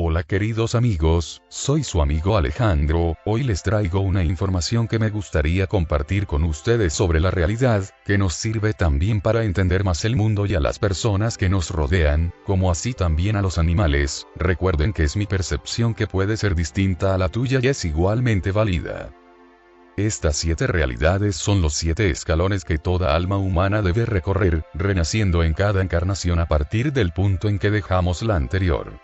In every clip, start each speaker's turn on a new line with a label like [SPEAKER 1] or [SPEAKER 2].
[SPEAKER 1] Hola queridos amigos, soy su amigo Alejandro. Hoy les traigo una información que me gustaría compartir con ustedes sobre la realidad, que nos sirve también para entender más el mundo y a las personas que nos rodean, como así también a los animales. Recuerden que es mi percepción que puede ser distinta a la tuya y es igualmente válida. Estas 7 realidades son los 7 escalones que toda alma humana debe recorrer, renaciendo en cada encarnación a partir del punto en que dejamos la anterior.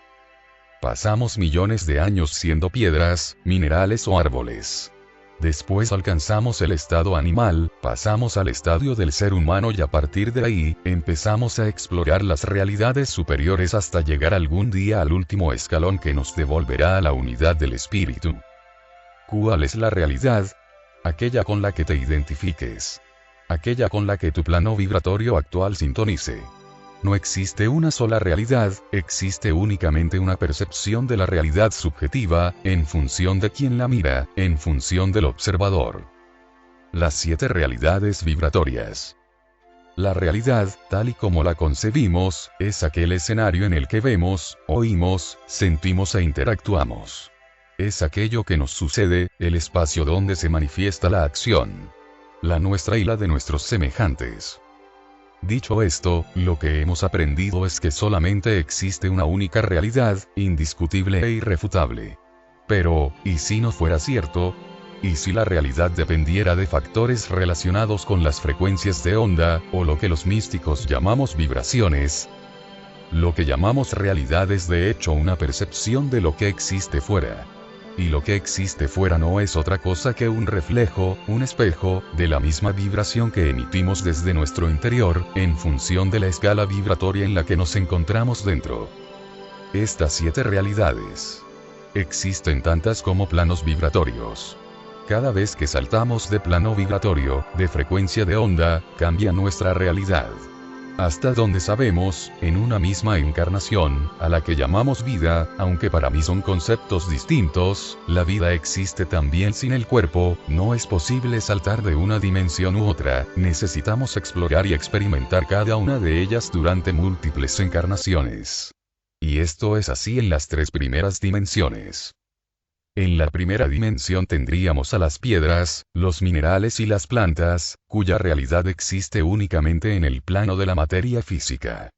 [SPEAKER 1] Pasamos millones de años siendo piedras, minerales o árboles. Después alcanzamos el estado animal, pasamos al estadio del ser humano y a partir de ahí, empezamos a explorar las realidades superiores hasta llegar algún día al último escalón que nos devolverá a la unidad del espíritu. ¿Cuál es la realidad? Aquella con la que te identifiques. Aquella con la que tu plano vibratorio actual sintonice. No existe una sola realidad, existe únicamente una percepción de la realidad subjetiva, en función de quien la mira, en función del observador. Las 7 realidades vibratorias. La realidad, tal y como la concebimos, es aquel escenario en el que vemos, oímos, sentimos e interactuamos. Es aquello que nos sucede, el espacio donde se manifiesta la acción. La nuestra y la de nuestros semejantes. Dicho esto, lo que hemos aprendido es que solamente existe una única realidad, indiscutible e irrefutable. Pero, ¿y si no fuera cierto? ¿Y si la realidad dependiera de factores relacionados con las frecuencias de onda, o lo que los místicos llamamos vibraciones? Lo que llamamos realidad es de hecho una percepción de lo que existe fuera. Y lo que existe fuera no es otra cosa que un reflejo, un espejo, de la misma vibración que emitimos desde nuestro interior, en función de la escala vibratoria en la que nos encontramos dentro. Estas 7 realidades. Existen tantas como planos vibratorios. Cada vez que saltamos de plano vibratorio, de frecuencia de onda, cambia nuestra realidad. Hasta donde sabemos, en una misma encarnación, a la que llamamos vida, aunque para mí son conceptos distintos, la vida existe también sin el cuerpo, no es posible saltar de una dimensión u otra, necesitamos explorar y experimentar cada una de ellas durante múltiples encarnaciones. Y esto es así en las 3 primeras dimensiones. En la primera dimensión tendríamos a las piedras, los minerales y las plantas, cuya realidad existe únicamente en el plano de la materia física.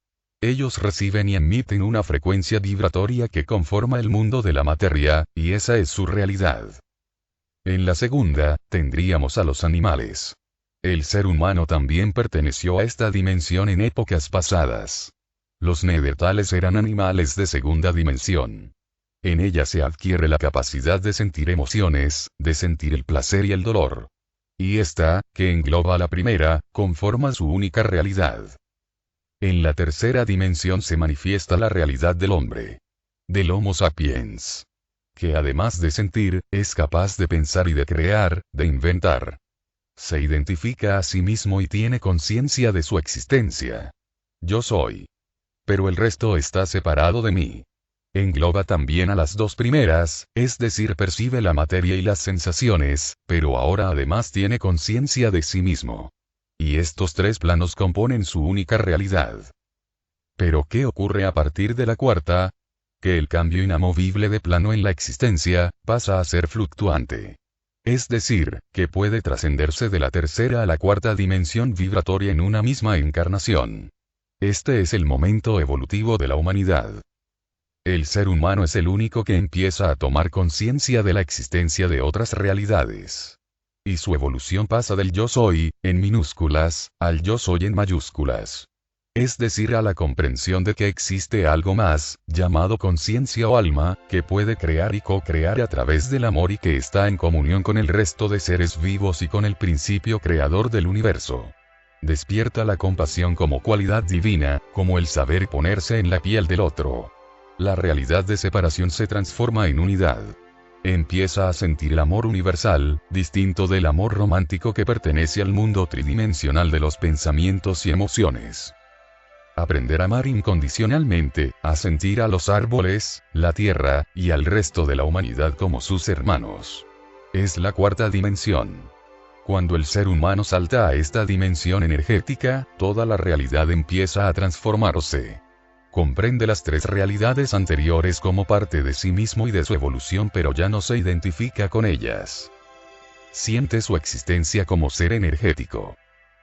[SPEAKER 1] Ellos reciben y emiten una frecuencia vibratoria que conforma el mundo de la materia, y esa es su realidad. En la segunda, tendríamos a los animales. El ser humano también perteneció a esta dimensión en épocas pasadas. Los neandertales eran animales de segunda dimensión. En ella se adquiere la capacidad de sentir emociones, de sentir el placer y el dolor. Y esta, que engloba a la primera, conforma su única realidad. En la tercera dimensión se manifiesta la realidad del hombre. Del Homo sapiens. Que además de sentir, es capaz de pensar y de crear, de inventar. Se identifica a sí mismo y tiene conciencia de su existencia. Yo soy. Pero el resto está separado de mí. Engloba también a las 2 primeras, es decir, percibe la materia y las sensaciones, pero ahora además tiene conciencia de sí mismo. Y estos 3 planos componen su única realidad. Pero ¿qué ocurre a partir de la cuarta? Que el cambio inamovible de plano en la existencia, pasa a ser fluctuante. Es decir, que puede trascenderse de la tercera a la cuarta dimensión vibratoria en una misma encarnación. Este es el momento evolutivo de la humanidad. El ser humano es el único que empieza a tomar conciencia de la existencia de otras realidades. Y su evolución pasa del yo soy, en minúsculas, al yo soy en mayúsculas. Es decir, a la comprensión de que existe algo más, llamado conciencia o alma, que puede crear y co-crear a través del amor y que está en comunión con el resto de seres vivos y con el principio creador del universo. Despierta la compasión como cualidad divina, como el saber ponerse en la piel del otro. La realidad de separación se transforma en unidad. Empieza a sentir el amor universal, distinto del amor romántico que pertenece al mundo tridimensional de los pensamientos y emociones. Aprender a amar incondicionalmente, a sentir a los árboles, la tierra, y al resto de la humanidad como sus hermanos. Es la cuarta dimensión. Cuando el ser humano salta a esta dimensión energética, toda la realidad empieza a transformarse. Comprende las tres realidades anteriores como parte de sí mismo y de su evolución, pero ya no se identifica con ellas. Siente su existencia como ser energético.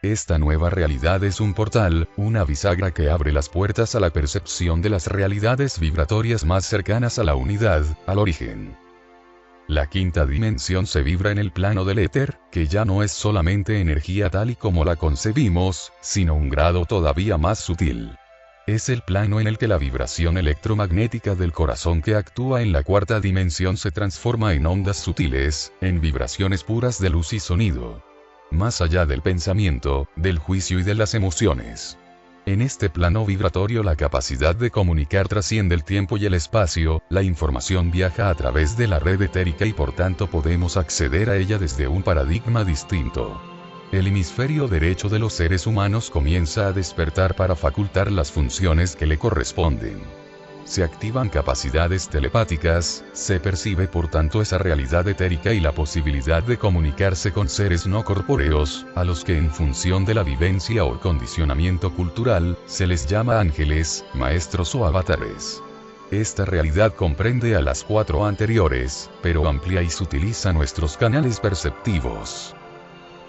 [SPEAKER 1] Esta nueva realidad es un portal, una bisagra que abre las puertas a la percepción de las realidades vibratorias más cercanas a la unidad, al origen. La quinta dimensión se vibra en el plano del éter, que ya no es solamente energía tal y como la concebimos, sino un grado todavía más sutil. Es el plano en el que la vibración electromagnética del corazón que actúa en la cuarta dimensión se transforma en ondas sutiles, en vibraciones puras de luz y sonido. Más allá del pensamiento, del juicio y de las emociones. En este plano vibratorio la capacidad de comunicar trasciende el tiempo y el espacio, la información viaja a través de la red etérica y por tanto podemos acceder a ella desde un paradigma distinto. El hemisferio derecho de los seres humanos comienza a despertar para facultar las funciones que le corresponden. Se activan capacidades telepáticas, se percibe por tanto esa realidad etérica y la posibilidad de comunicarse con seres no corpóreos, a los que en función de la vivencia o condicionamiento cultural, se les llama ángeles, maestros o avatares. Esta realidad comprende a las cuatro anteriores, pero amplía y sutiliza nuestros canales perceptivos.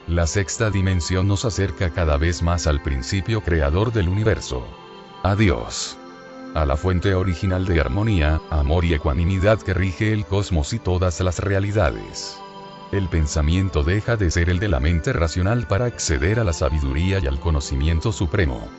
[SPEAKER 1] La sexta dimensión nos acerca cada vez más al principio creador del universo. A Dios. A la fuente original de armonía, amor y ecuanimidad que rige el cosmos y todas las realidades. El pensamiento deja de ser el de la mente racional para acceder a la sabiduría y al conocimiento supremo.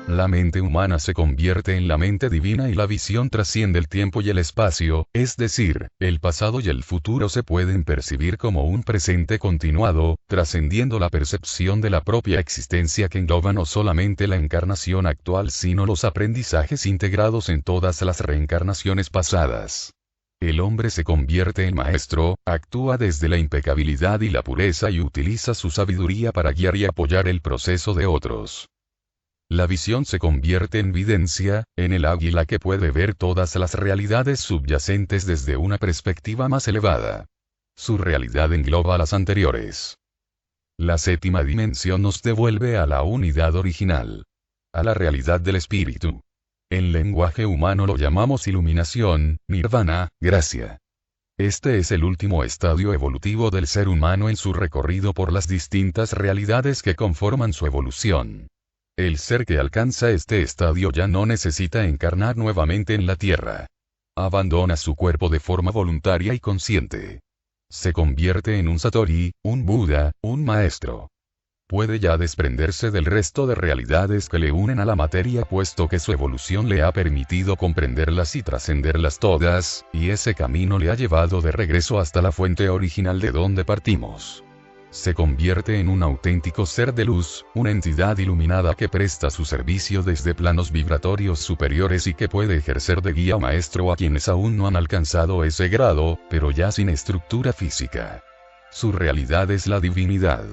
[SPEAKER 1] La mente humana se convierte en la mente divina y la visión trasciende el tiempo y el espacio, es decir, el pasado y el futuro se pueden percibir como un presente continuado, trascendiendo la percepción de la propia existencia que engloba no solamente la encarnación actual sino los aprendizajes integrados en todas las reencarnaciones pasadas. El hombre se convierte en maestro, actúa desde la impecabilidad y la pureza y utiliza su sabiduría para guiar y apoyar el proceso de otros. La visión se convierte en videncia, en el águila que puede ver todas las realidades subyacentes desde una perspectiva más elevada. Su realidad engloba las anteriores. La séptima dimensión nos devuelve a la unidad original. A la realidad del espíritu. En lenguaje humano lo llamamos iluminación, nirvana, gracia. Este es el último estadio evolutivo del ser humano en su recorrido por las distintas realidades que conforman su evolución. El ser que alcanza este estadio ya no necesita encarnar nuevamente en la tierra. Abandona su cuerpo de forma voluntaria y consciente. Se convierte en un Satori, un Buda, un maestro. Puede ya desprenderse del resto de realidades que le unen a la materia puesto que su evolución le ha permitido comprenderlas y trascenderlas todas, y ese camino le ha llevado de regreso hasta la fuente original de donde partimos. Se convierte en un auténtico ser de luz, una entidad iluminada que presta su servicio desde planos vibratorios superiores y que puede ejercer de guía maestro a quienes aún no han alcanzado ese grado, pero ya sin estructura física. Su realidad es la divinidad.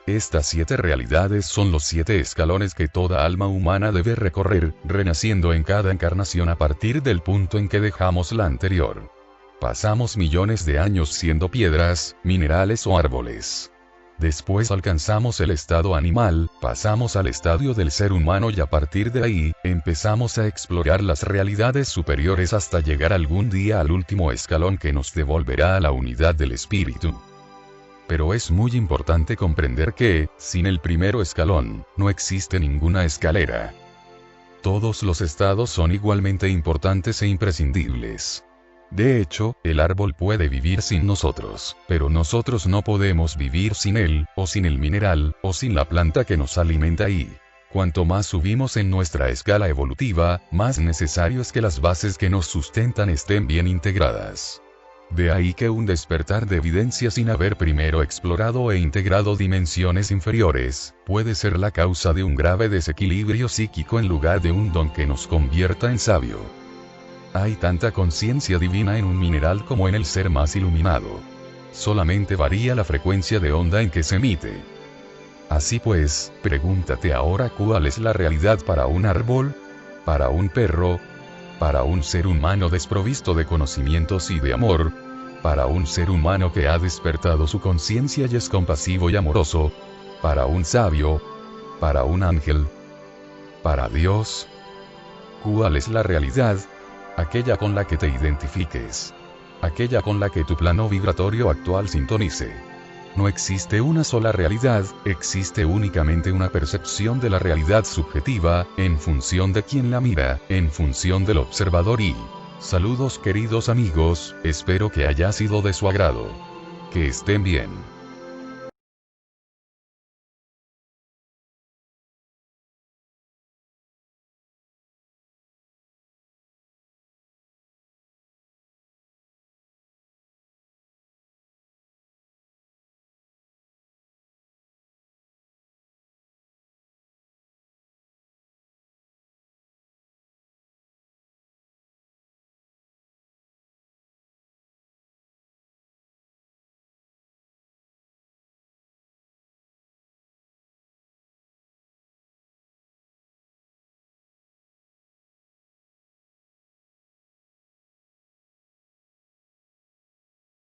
[SPEAKER 1] Estas 7 realidades son los 7 escalones que toda alma humana debe recorrer, renaciendo en cada encarnación a partir del punto en que dejamos la anterior. Pasamos millones de años siendo piedras, minerales o árboles. Después alcanzamos el estado animal, pasamos al estadio del ser humano y a partir de ahí, empezamos a explorar las realidades superiores hasta llegar algún día al último escalón que nos devolverá a la unidad del espíritu. Pero es muy importante comprender que, sin el primero escalón, no existe ninguna escalera. Todos los estados son igualmente importantes e imprescindibles. De hecho, el árbol puede vivir sin nosotros, pero nosotros no podemos vivir sin él, o sin el mineral, o sin la planta que nos alimenta y, cuanto más subimos en nuestra escala evolutiva, más necesario es que las bases que nos sustentan estén bien integradas. De ahí que un despertar de evidencia sin haber primero explorado e integrado dimensiones inferiores, puede ser la causa de un grave desequilibrio psíquico en lugar de un don que nos convierta en sabio. Hay tanta conciencia divina en un mineral como en el ser más iluminado. Solamente varía la frecuencia de onda en que se emite. Así pues, pregúntate ahora cuál es la realidad para un árbol, para un perro, para un ser humano desprovisto de conocimientos y de amor, para un ser humano que ha despertado su conciencia y es compasivo y amoroso, para un sabio, para un ángel, para Dios. ¿Cuál es la realidad? Aquella con la que te identifiques. Aquella con la que tu plano vibratorio actual sintonice. No existe una sola realidad, existe únicamente una percepción de la realidad subjetiva, en función de quien la mira, en función del observador y... Saludos queridos amigos, espero que haya sido de su agrado. Que estén bien.